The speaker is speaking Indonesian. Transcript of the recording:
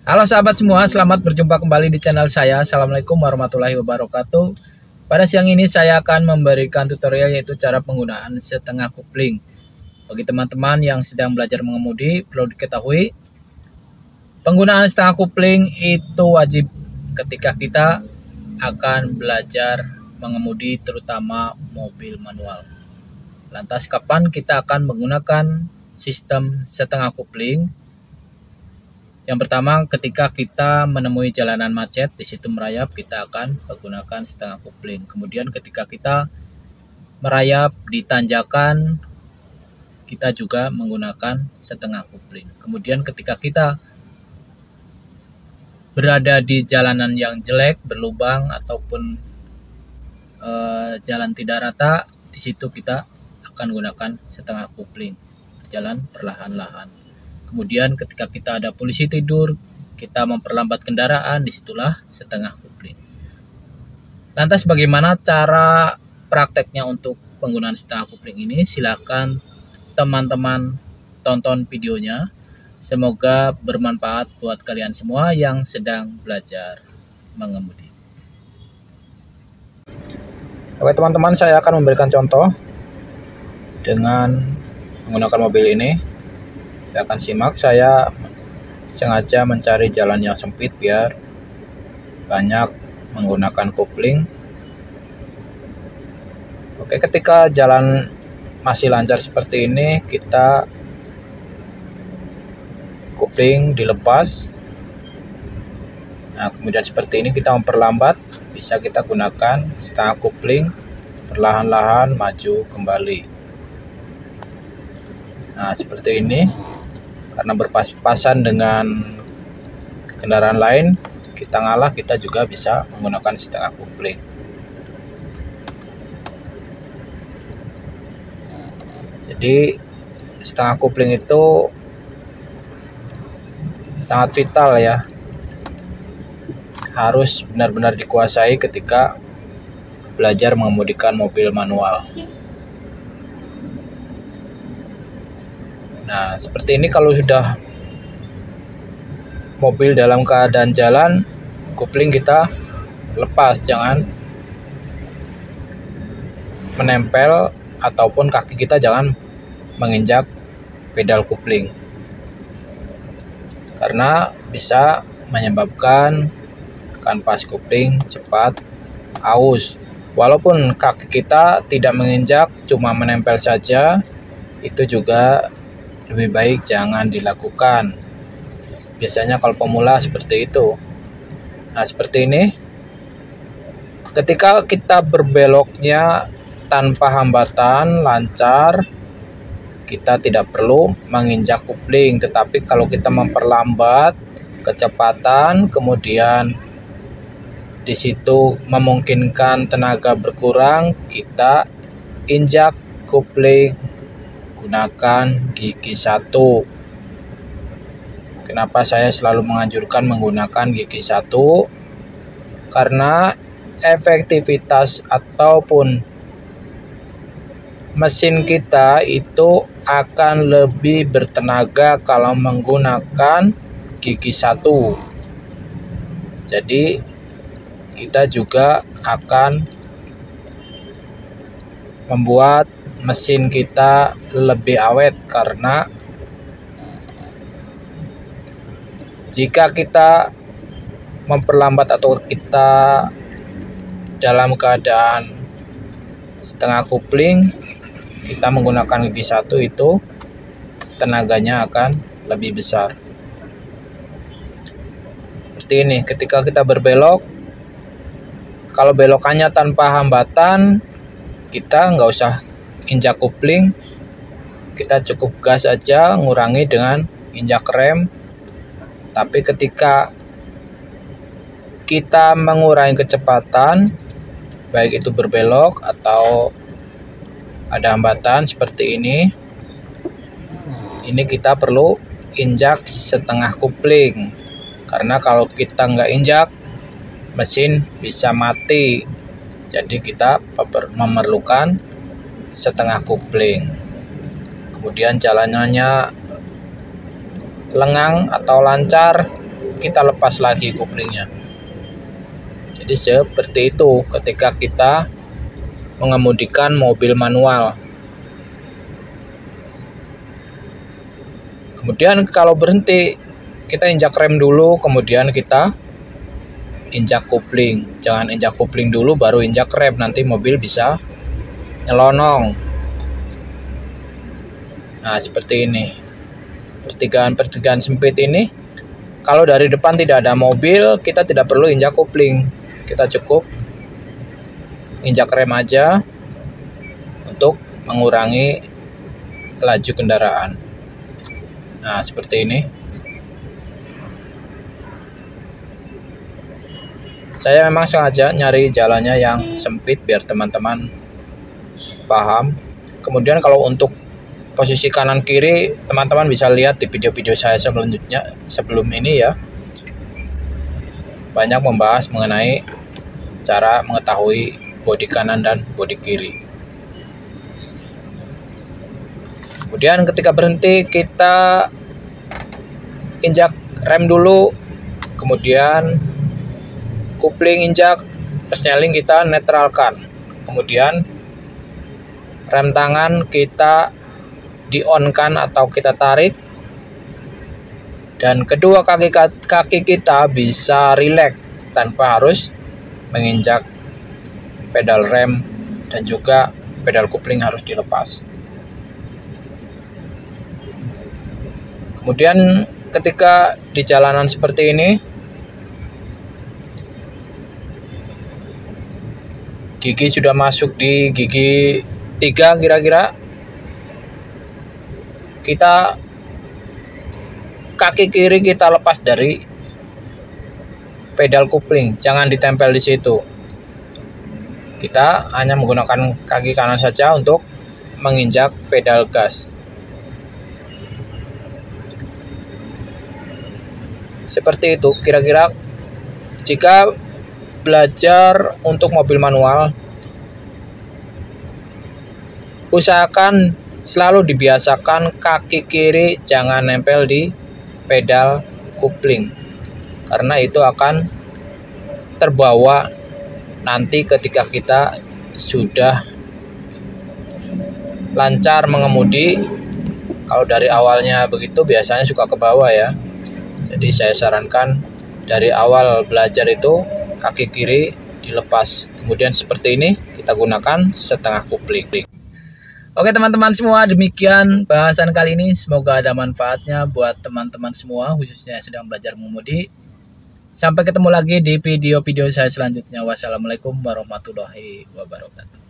Halo sahabat semua, selamat berjumpa kembali di channel saya. Assalamualaikum warahmatullahi wabarakatuh. Pada siang ini saya akan memberikan tutorial yaitu cara penggunaan setengah kopling. Bagi teman-teman yang sedang belajar mengemudi, perlu diketahui penggunaan setengah kopling itu wajib ketika kita akan belajar mengemudi terutama mobil manual. Lantas kapan kita akan menggunakan sistem setengah kopling? Yang pertama, ketika kita menemui jalanan macet, di situ merayap, kita akan menggunakan setengah kopling. Kemudian ketika kita merayap di tanjakan, kita juga menggunakan setengah kopling. Kemudian ketika kita berada di jalanan yang jelek, berlubang ataupun jalan tidak rata, di situ kita akan gunakan setengah kopling, berjalan perlahan-lahan. Kemudian ketika kita ada polisi tidur, kita memperlambat kendaraan, disitulah setengah kopling. Lantas bagaimana cara prakteknya untuk penggunaan setengah kopling ini? Silahkan teman-teman tonton videonya. Semoga bermanfaat buat kalian semua yang sedang belajar mengemudi. Oke teman-teman, saya akan memberikan contoh dengan menggunakan mobil ini. Saya akan simak. Saya sengaja mencari jalan yang sempit biar banyak menggunakan kopling. Oke, ketika jalan masih lancar seperti ini, kita kopling dilepas. Nah, kemudian seperti ini kita memperlambat, bisa kita gunakan setengah kopling, perlahan-lahan maju kembali. Nah, seperti ini. Karena berpas-pasan dengan kendaraan lain, kita ngalah, kita juga bisa menggunakan setengah kopling. Jadi setengah kopling itu sangat vital ya, harus benar-benar dikuasai ketika belajar mengemudikan mobil manual. Nah, seperti ini kalau sudah mobil dalam keadaan jalan, kopling kita lepas, jangan menempel ataupun kaki kita jangan menginjak pedal kopling. Karena bisa menyebabkan kanvas kopling cepat aus. Walaupun kaki kita tidak menginjak, cuma menempel saja, itu juga lebih baik jangan dilakukan. Biasanya kalau pemula seperti itu. Nah, seperti ini. Ketika kita berbeloknya tanpa hambatan, lancar, kita tidak perlu menginjak kopling. Tetapi kalau kita memperlambat kecepatan, kemudian di situ memungkinkan tenaga berkurang, kita injak kopling. Gunakan gigi 1. Kenapa saya selalu menganjurkan menggunakan gigi 1? Karena efektivitas ataupun mesin kita itu akan lebih bertenaga kalau menggunakan gigi 1. Jadi kita juga akan membuat mesin kita lebih awet, karena jika kita memperlambat atau kita dalam keadaan setengah kopling, kita menggunakan gigi 1 itu tenaganya akan lebih besar. Seperti ini, ketika kita berbelok, kalau belokannya tanpa hambatan, kita nggak usah injak kopling, kita cukup gas aja, ngurangi dengan injak rem. Tapi ketika kita mengurangi kecepatan, baik itu berbelok atau ada hambatan seperti ini kita perlu injak setengah kopling. Karena kalau kita nggak injak, mesin bisa mati. Jadi kita memerlukan setengah kopling. Kemudian jalanannya lengang atau lancar, kita lepas lagi koplingnya. Jadi seperti itu ketika kita mengemudikan mobil manual. Kemudian kalau berhenti, kita injak rem dulu, kemudian kita injak kopling. Jangan injak kopling dulu baru injak rem, nanti mobil bisa nyelonong. Nah, seperti ini. Pertigaan sempit ini, kalau dari depan tidak ada mobil, kita tidak perlu injak kopling. Kita cukup injak rem aja untuk mengurangi laju kendaraan. Nah, seperti ini. Saya memang sengaja nyari jalannya yang sempit biar teman-teman paham. Kemudian kalau untuk posisi kanan kiri, teman-teman bisa lihat di video-video saya selanjutnya sebelum ini ya. Banyak membahas mengenai cara mengetahui bodi kanan dan bodi kiri. Kemudian ketika berhenti, kita injak rem dulu, kemudian kopling injak, persneling kita netralkan, kemudian rem tangan kita di-on-kan atau kita tarik, dan kedua kaki kita bisa rileks tanpa harus menginjak pedal rem, dan juga pedal kopling harus dilepas. Kemudian ketika di jalanan seperti ini, gigi sudah masuk di gigi 3 kira-kira, kita kaki kiri kita lepas dari pedal kopling, jangan ditempel di situ. Kita hanya menggunakan kaki kanan saja untuk menginjak pedal gas. Seperti itu kira-kira. Jika belajar untuk mobil manual, usahakan selalu dibiasakan kaki kiri jangan nempel di pedal kopling, karena itu akan terbawa nanti ketika kita sudah lancar mengemudi. Kalau dari awalnya begitu biasanya suka ke bawah ya. Jadi saya sarankan dari awal belajar itu kaki kiri dilepas. Kemudian seperti ini kita gunakan setengah kopling. Oke teman-teman semua, demikian bahasan kali ini. Semoga ada manfaatnya buat teman-teman semua, khususnya yang sedang belajar mengemudi. Sampai ketemu lagi di video-video saya selanjutnya. Wassalamualaikum warahmatullahi wabarakatuh.